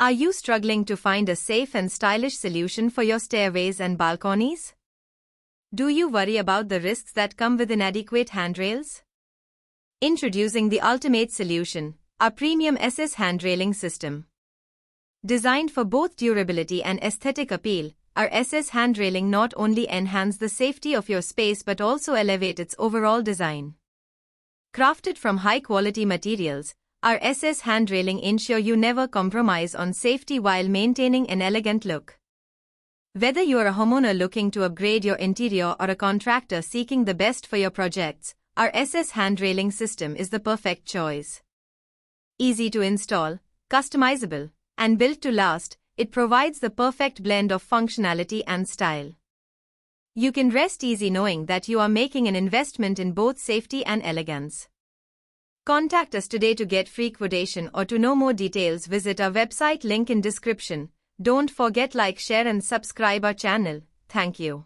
Are you struggling to find a safe and stylish solution for your stairways and balconies? Do you worry about the risks that come with inadequate handrails? Introducing the ultimate solution, our premium SS handrailing system. Designed for both durability and aesthetic appeal, our SS handrailing not only enhance the safety of your space but also elevate its overall design. Crafted from high-quality materials, our SS handrailing ensure you never compromise on safety while maintaining an elegant look. Whether you're a homeowner looking to upgrade your interior or a contractor seeking the best for your projects, our SS handrailing system is the perfect choice. Easy to install, customizable, and built to last, it provides the perfect blend of functionality and style. You can rest easy knowing that you are making an investment in both safety and elegance. Contact us today to get free quotation or to know more details visit our website link in description. Don't forget like share and subscribe our channel. Thank you.